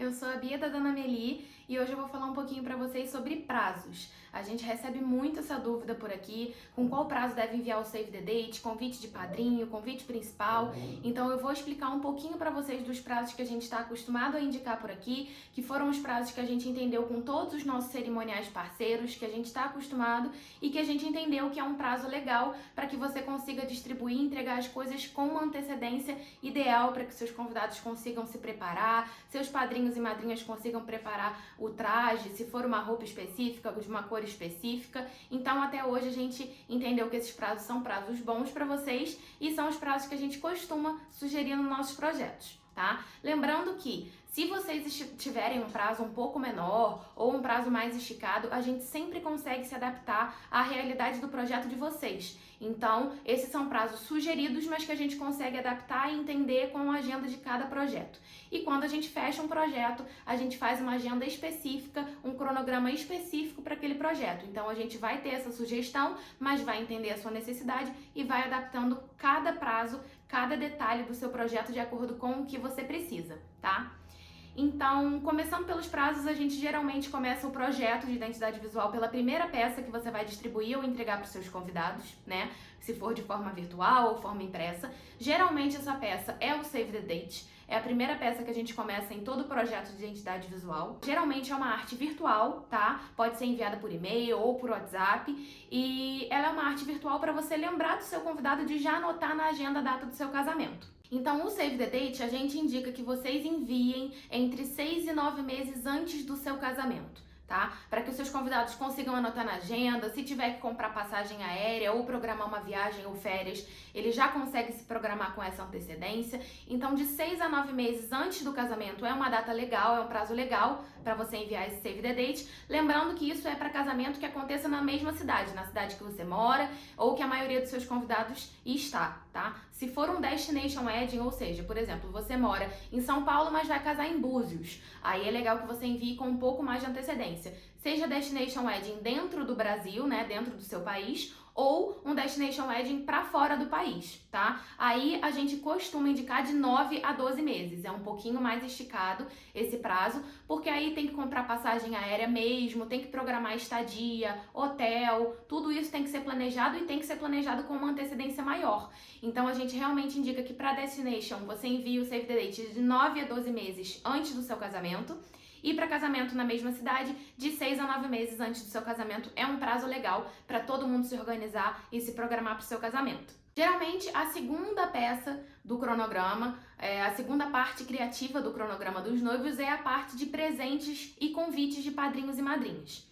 eu sou a Bia da Dona Meli e hoje eu vou falar um pouquinho para vocês sobre prazos. A gente recebe muito essa dúvida por aqui, com qual prazo deve enviar o Save the Date, convite de padrinho, convite principal. Então eu vou explicar um pouquinho para vocês dos prazos que a gente está acostumado a indicar por aqui, que foram os prazos que a gente entendeu com todos os nossos cerimoniais parceiros, que a gente está acostumado e que a gente entendeu que é um prazo legal para que você consiga distribuir e entregar as coisas com uma antecedência ideal para que seus convidados consigam se preparar, seus padrinhos e madrinhas consigam preparar o traje, se for uma roupa específica, de uma cor específica. Então até hoje a gente entendeu que esses prazos são prazos bons para vocês e são os prazos que a gente costuma sugerir nos nossos projetos, tá? Lembrando que se vocês tiverem um prazo um pouco menor ou um prazo mais esticado, a gente sempre consegue se adaptar à realidade do projeto de vocês. Então, esses são prazos sugeridos, mas que a gente consegue adaptar e entender com a agenda de cada projeto. E quando a gente fecha um projeto, a gente faz uma agenda específica, um cronograma específico para aquele projeto. Então, a gente vai ter essa sugestão, mas vai entender a sua necessidade e vai adaptando cada prazo, cada detalhe do seu projeto de acordo com o que você precisa, tá? Então, começando pelos prazos, a gente geralmente começa o projeto de identidade visual pela primeira peça que você vai distribuir ou entregar para os seus convidados, né? Se for de forma virtual ou forma impressa. Geralmente essa peça é o Save the Date, é a primeira peça que a gente começa em todo o projeto de identidade visual. Geralmente é uma arte virtual, tá? Pode ser enviada por e-mail ou por WhatsApp e ela é uma arte virtual para você lembrar do seu convidado de já anotar na agenda a data do seu casamento. Então, o Save the Date, a gente indica que vocês enviem entre 6 e 9 meses antes do seu casamento, tá? Para que os seus convidados consigam anotar na agenda, se tiver que comprar passagem aérea ou programar uma viagem ou férias, ele já consegue se programar com essa antecedência. Então, de 6 a 9 meses antes do casamento é uma data legal, é um prazo legal para você enviar esse Save the Date. Lembrando que isso é para casamento que aconteça na mesma cidade, na cidade que você mora ou que a maioria dos seus convidados está, tá? Se for um Destination Wedding, ou seja, por exemplo, você mora em São Paulo, mas vai casar em Búzios, aí é legal que você envie com um pouco mais de antecedência. Seja Destination Wedding dentro do Brasil, né, dentro do seu país, ou um Destination Wedding para fora do país, tá? Aí a gente costuma indicar de 9 a 12 meses, é um pouquinho mais esticado esse prazo, porque aí tem que comprar passagem aérea mesmo, tem que programar estadia, hotel, tudo isso tem que ser planejado e tem que ser planejado com uma antecedência maior. Então a gente realmente indica que para Destination você envie o Save the Date de 9 a 12 meses antes do seu casamento. E para casamento na mesma cidade, de 6 a 9 meses antes do seu casamento é um prazo legal para todo mundo se organizar e se programar para o seu casamento. Geralmente, a segunda peça do cronograma, a segunda parte criativa do cronograma dos noivos é a parte de presentes e convites de padrinhos e madrinhas.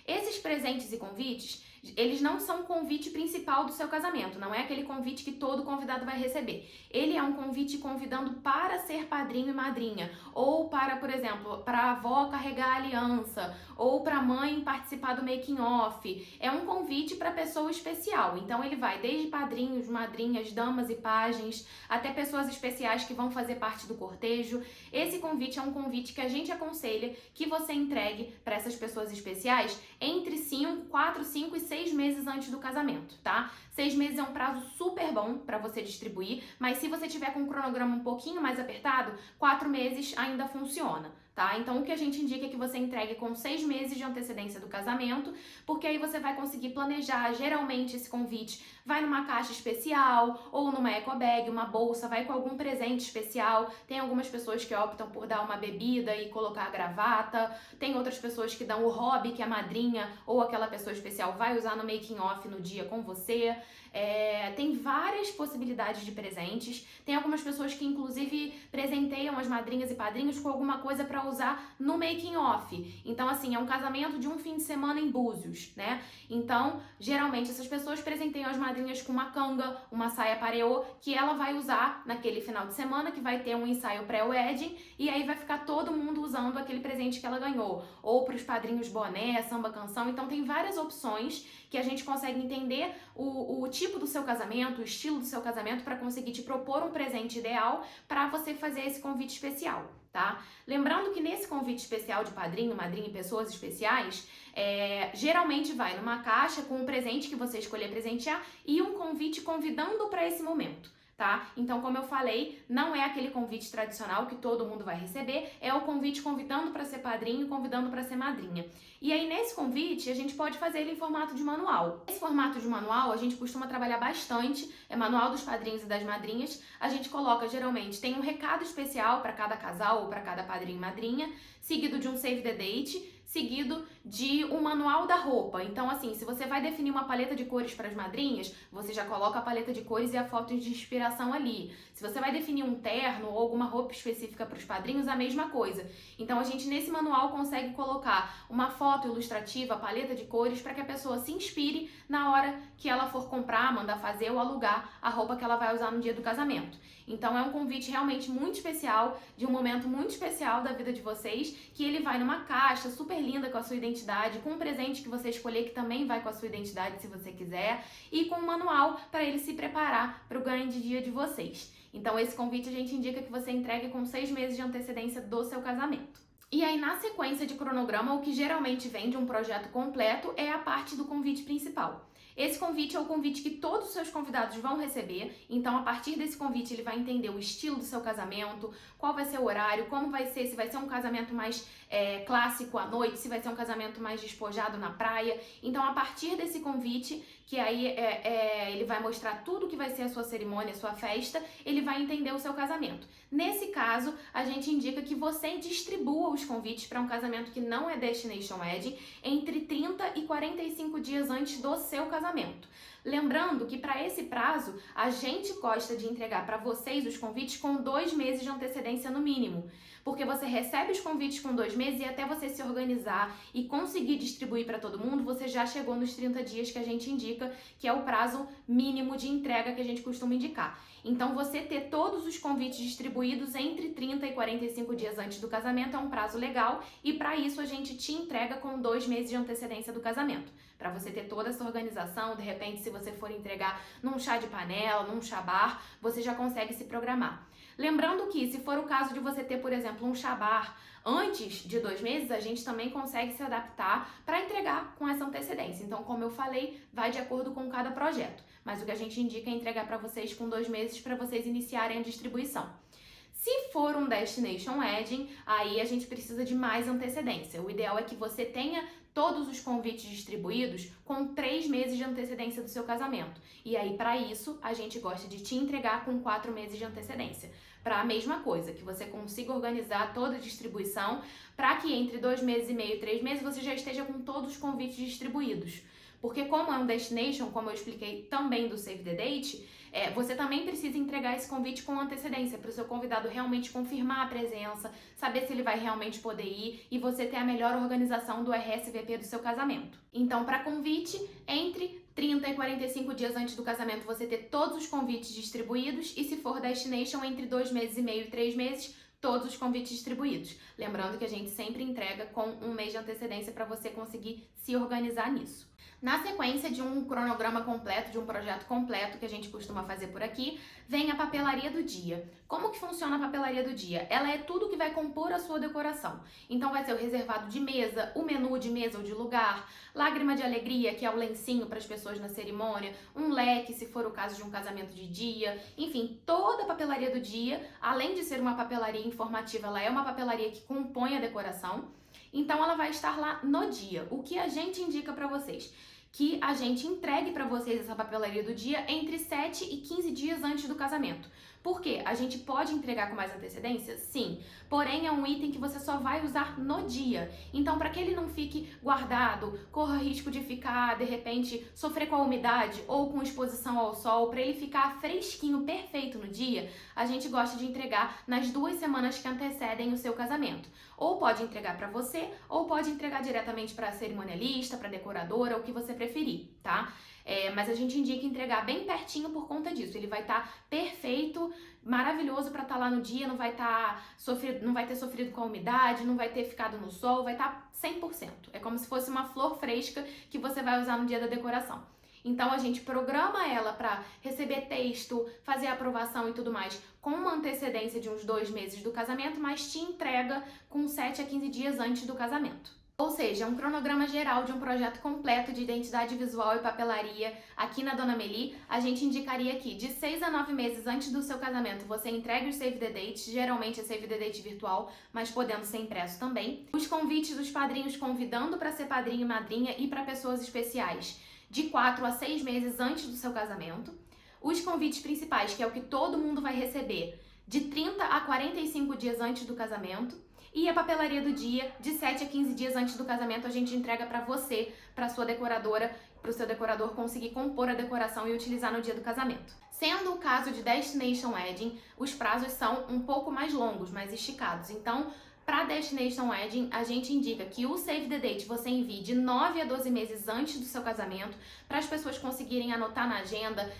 Esses presentes e convites, eles não são o convite principal do seu casamento, não é aquele convite que todo convidado vai receber. Ele é um convite convidando para ser padrinho e madrinha, ou para, por exemplo, para a avó carregar a aliança, ou para a mãe participar do making off. É um convite para pessoa especial, então ele vai desde padrinhos, madrinhas, damas e pajens, até pessoas especiais que vão fazer parte do cortejo. Esse convite é um convite que a gente aconselha que você entregue para essas pessoas especiais entre 4, 5 e 6 meses antes do casamento, tá? 6 meses é um prazo super bom para você distribuir, mas se você tiver com um cronograma um pouquinho mais apertado, 4 meses ainda funciona, tá? Então o que a gente indica é que você entregue com 6 meses de antecedência do casamento, porque aí você vai conseguir planejar. Geralmente esse convite vai numa caixa especial ou numa eco bag, uma bolsa, vai com algum presente especial. Tem algumas pessoas que optam por dar uma bebida e colocar a gravata, tem outras pessoas que dão o hobby que a madrinha ou aquela pessoa especial vai usar no making off no dia com você. Tem várias possibilidades de presentes. Tem algumas pessoas que inclusive presenteiam as madrinhas e padrinhos com alguma coisa para usar no making off. Então assim, é um casamento de um fim de semana em Búzios, né? Então, geralmente essas pessoas presenteiam as madrinhas com uma canga, uma saia pareô, que ela vai usar naquele final de semana, que vai ter um ensaio pré-wedding, e aí vai ficar todo mundo usando aquele presente que ela ganhou. Ou para os padrinhos boné, samba canção. Então tem várias opções que a gente consegue entender o tipo do seu casamento, o estilo do seu casamento, para conseguir te propor um presente ideal para você fazer esse convite especial, tá? Lembrando que nesse convite especial de padrinho, madrinha e pessoas especiais, geralmente vai numa caixa com um presente que você escolher presentear e um convite convidando para esse momento. tá? Então, como eu falei, não é aquele convite tradicional que todo mundo vai receber, é o convite convidando para ser padrinho, convidando para ser madrinha. E aí, nesse convite, a gente pode fazer ele em formato de manual. Esse formato de manual, a gente costuma trabalhar bastante, é manual dos padrinhos e das madrinhas. A gente coloca, geralmente, tem um recado especial para cada casal ou para cada padrinho e madrinha, seguido de um save the date, seguido de um manual da roupa. Então, assim, se você vai definir uma paleta de cores para as madrinhas, você já coloca a paleta de cores e a foto de inspiração ali. Se você vai definir um terno ou alguma roupa específica para os padrinhos, a mesma coisa. Então, a gente nesse manual consegue colocar uma foto ilustrativa, a paleta de cores, para que a pessoa se inspire na hora que ela for comprar, mandar fazer ou alugar a roupa que ela vai usar no dia do casamento. Então, é um convite realmente muito especial, de um momento muito especial da vida de vocês, que ele vai numa caixa super linda com a sua identidade, com um presente que você escolher que também vai com a sua identidade, se você quiser, e com um manual para ele se preparar para o ganho de dia de vocês. Então, esse convite a gente indica que você entregue com 6 meses de antecedência do seu casamento. E aí, na sequência de cronograma, o que geralmente vem de um projeto completo é a parte do convite principal. Esse convite é o convite que todos os seus convidados vão receber, então a partir desse convite ele vai entender o estilo do seu casamento, qual vai ser o horário, como vai ser, se vai ser um casamento mais clássico à noite, se vai ser um casamento mais despojado na praia. Então a partir desse convite, que aí ele vai mostrar tudo que vai ser a sua cerimônia, a sua festa, ele vai entender o seu casamento. Nesse caso, a gente indica que você distribua os convites para um casamento que não é Destination Wedding entre 30 e 45 dias antes do seu casamento. Lembrando que para esse prazo, a gente gosta de entregar para vocês os convites com 2 meses de antecedência no mínimo. Porque você recebe os convites com 2 meses e até você se organizar e conseguir distribuir para todo mundo, você já chegou nos 30 dias que a gente indica, que é o prazo mínimo de entrega que a gente costuma indicar. Então, você ter todos os convites distribuídos entre 30 e 45 dias antes do casamento é um prazo legal e para isso a gente te entrega com 2 meses de antecedência do casamento. Para você ter toda essa organização, de repente, se você for entregar num chá de panela, num chá bar, você já consegue se programar. Lembrando que, se for o caso de você ter, por exemplo, um chá bar antes de 2 meses, a gente também consegue se adaptar para entregar com essa antecedência. Então, como eu falei, vai de acordo com cada projeto. Mas o que a gente indica é entregar para vocês com 2 meses para vocês iniciarem a distribuição. Se for um Destination Wedding, aí a gente precisa de mais antecedência. O ideal é que você tenha todos os convites distribuídos com 3 meses de antecedência do seu casamento. E aí, para isso, a gente gosta de te entregar com 4 meses de antecedência. Para a mesma coisa, que você consiga organizar toda a distribuição para que entre 2 meses e meio e 3 meses você já esteja com todos os convites distribuídos. Porque como é um destination, como eu expliquei também do Save the Date, você também precisa entregar esse convite com antecedência para o seu convidado realmente confirmar a presença, saber se ele vai realmente poder ir e você ter a melhor organização do RSVP do seu casamento. Então, para convite, entre 30 e 45 dias antes do casamento, você ter todos os convites distribuídos e se for destination, entre 2 meses e meio e 3 meses, todos os convites distribuídos. Lembrando que a gente sempre entrega com 1 mês de antecedência para você conseguir se organizar nisso. Na sequência de um cronograma completo, de um projeto completo que a gente costuma fazer por aqui, vem a papelaria do dia. Como que funciona a papelaria do dia? Ela é tudo que vai compor a sua decoração. Então vai ser o reservado de mesa, o menu de mesa ou de lugar, lágrima de alegria, que é o lencinho para as pessoas na cerimônia, um leque, se for o caso de um casamento de dia, enfim, toda a papelaria do dia, além de ser uma papelaria informativa, ela é uma papelaria que compõe a decoração. Então ela vai estar lá no dia. O que a gente indica para vocês? Que a gente entregue para vocês essa papelaria do dia entre 7 e 15 dias antes do casamento. Por quê? A gente pode entregar com mais antecedência? Sim. Porém, é um item que você só vai usar no dia. Então, para que ele não fique guardado, corra risco de ficar, de repente, sofrer com a umidade ou com exposição ao sol, para ele ficar fresquinho, perfeito no dia, a gente gosta de entregar nas 2 semanas que antecedem o seu casamento. Ou pode entregar para você, ou pode entregar diretamente para a cerimonialista, para a decoradora, o que você preferir, tá? Mas a gente indica entregar bem pertinho por conta disso. Ele vai estar perfeito, maravilhoso para estar lá no dia, não vai ter sofrido com a umidade, não vai ter ficado no sol, vai estar 100%. É como se fosse uma flor fresca que você vai usar no dia da decoração. Então a gente programa ela para receber texto, fazer aprovação e tudo mais com uma antecedência de uns 2 meses do casamento, mas te entrega com 7 a 15 dias antes do casamento. Ou seja, um cronograma geral de um projeto completo de identidade visual e papelaria aqui na Dona Meli, a gente indicaria que de 6 a 9 meses antes do seu casamento você entregue o Save the Date, geralmente é Save the Date virtual, mas podendo ser impresso também. Os convites dos padrinhos convidando para ser padrinho e madrinha e para pessoas especiais, de 4 a 6 meses antes do seu casamento. Os convites principais, que é o que todo mundo vai receber, de 30 a 45 dias antes do casamento. E a papelaria do dia, de 7 a 15 dias antes do casamento, a gente entrega para você, para sua decoradora, para o seu decorador conseguir compor a decoração e utilizar no dia do casamento. Sendo o caso de Destination Wedding, os prazos são um pouco mais longos, mais esticados. Então, para Destination Wedding, a gente indica que o Save the Date você envie de 9 a 12 meses antes do seu casamento, para as pessoas conseguirem anotar na agenda,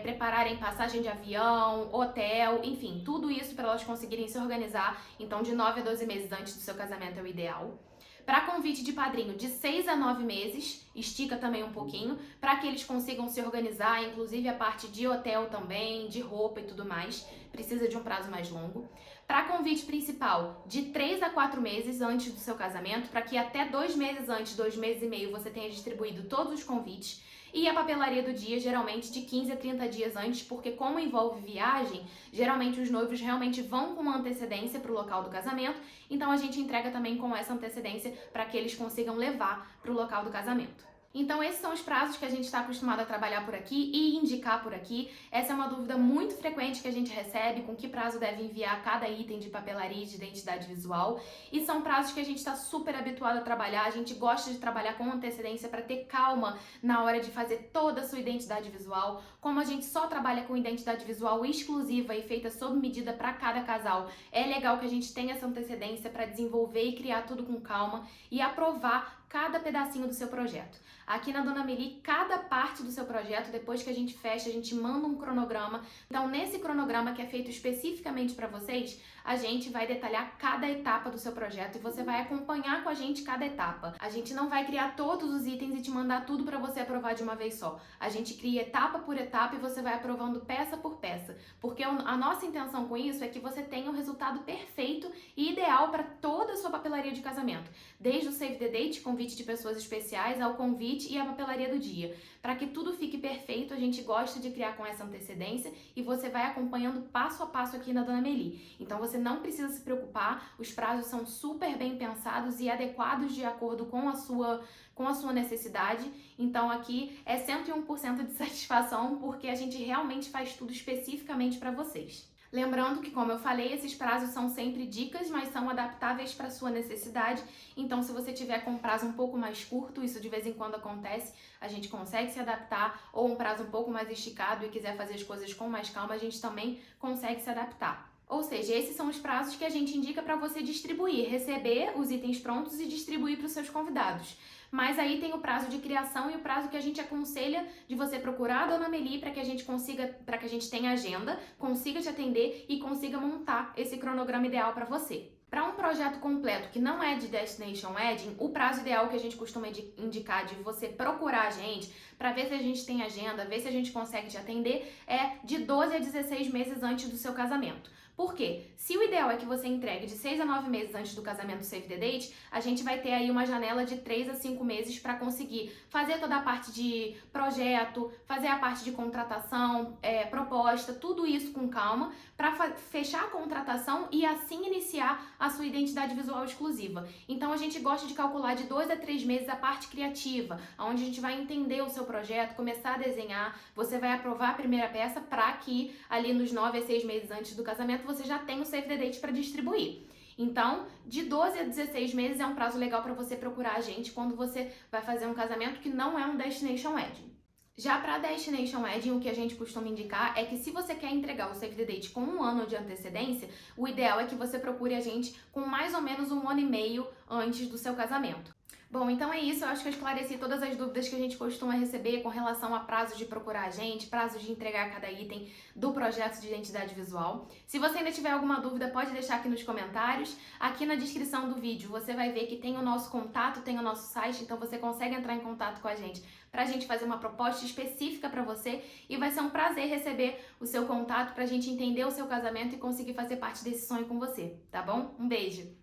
prepararem passagem de avião, hotel, enfim, tudo isso para elas conseguirem se organizar. Então, de 9 a 12 meses antes do seu casamento é o ideal. Para convite de padrinho, de 6 a 9 meses, estica também um pouquinho, para que eles consigam se organizar, inclusive a parte de hotel também, de roupa e tudo mais, precisa de um prazo mais longo. Para convite principal, de 3 a 4 meses antes do seu casamento, para que até 2 meses antes, 2 meses e meio, você tenha distribuído todos os convites. E a papelaria do dia, geralmente de 15 a 30 dias antes, porque como envolve viagem, geralmente os noivos realmente vão com uma antecedência para o local do casamento, então a gente entrega também com essa antecedência para que eles consigam levar para o local do casamento. Então esses são os prazos que a gente está acostumado a trabalhar por aqui e indicar por aqui. Essa é uma dúvida muito frequente que a gente recebe, com que prazo deve enviar cada item de papelaria e de identidade visual. E são prazos que a gente está super habituado a trabalhar, a gente gosta de trabalhar com antecedência para ter calma na hora de fazer toda a sua identidade visual. Como a gente só trabalha com identidade visual exclusiva e feita sob medida para cada casal, é legal que a gente tenha essa antecedência para desenvolver e criar tudo com calma e aprovar cada pedacinho do seu projeto. Aqui na Dona Meli, cada parte do seu projeto, depois que a gente fecha, a gente manda um cronograma. Então, nesse cronograma que é feito especificamente para vocês, a gente vai detalhar cada etapa do seu projeto e você vai acompanhar com a gente cada etapa. A gente não vai criar todos os itens e te mandar tudo para você aprovar de uma vez só. A gente cria etapa por etapa e você vai aprovando peça por peça, porque a nossa intenção com isso é que você tenha um resultado perfeito e ideal para toda a sua papelaria de casamento, desde o Save the Date, convite de pessoas especiais, ao convite e a papelaria do dia. Para que tudo fique perfeito, a gente gosta de criar com essa antecedência e você vai acompanhando passo a passo aqui na Dona Meli. Então você não precisa se preocupar, os prazos são super bem pensados e adequados de acordo com a sua necessidade. Então aqui é 101% de satisfação, porque a gente realmente faz tudo especificamente para vocês. Lembrando que, como eu falei, esses prazos são sempre dicas, mas são adaptáveis para a sua necessidade. Então, se você tiver com um prazo um pouco mais curto, isso de vez em quando acontece, a gente consegue se adaptar, ou um prazo um pouco mais esticado e quiser fazer as coisas com mais calma, a gente também consegue se adaptar. Ou seja, esses são os prazos que a gente indica para você distribuir, receber os itens prontos e distribuir para os seus convidados. Mas aí tem o prazo de criação e o prazo que a gente aconselha de você procurar a Dona Meli para que a gente tenha agenda, consiga te atender e consiga montar esse cronograma ideal para você. Para um projeto completo que não é de Destination Wedding, o prazo ideal que a gente costuma indicar de você procurar a gente para ver se a gente tem agenda, ver se a gente consegue te atender, é de 12 a 16 meses antes do seu casamento. Por quê? Se o ideal é que você entregue de 6 a 9 meses antes do casamento Save the Date, a gente vai ter aí uma janela de 3 a 5 meses para conseguir fazer toda a parte de projeto, fazer a parte de contratação, proposta, tudo isso com calma, para fechar a contratação e assim iniciar a sua identidade visual exclusiva. Então a gente gosta de calcular de 2 a 3 meses a parte criativa, onde a gente vai entender o seu projeto, começar a desenhar, você vai aprovar a primeira peça para que ali nos 9 a 6 meses antes do casamento você já tem o Save the Date para distribuir. Então, de 12 a 16 meses é um prazo legal para você procurar a gente quando você vai fazer um casamento que não é um Destination Wedding. Já para Destination Wedding, o que a gente costuma indicar é que se você quer entregar o Save the Date com 1 ano de antecedência, o ideal é que você procure a gente com mais ou menos 1 ano e meio antes do seu casamento. Bom, então é isso. Eu acho que eu esclareci todas as dúvidas que a gente costuma receber com relação a prazos de procurar a gente, prazos de entregar cada item do projeto de identidade visual. Se você ainda tiver alguma dúvida, pode deixar aqui nos comentários. Aqui na descrição do vídeo você vai ver que tem o nosso contato, tem o nosso site, então você consegue entrar em contato com a gente para a gente fazer uma proposta específica para você e vai ser um prazer receber o seu contato para a gente entender o seu casamento e conseguir fazer parte desse sonho com você, tá bom? Um beijo!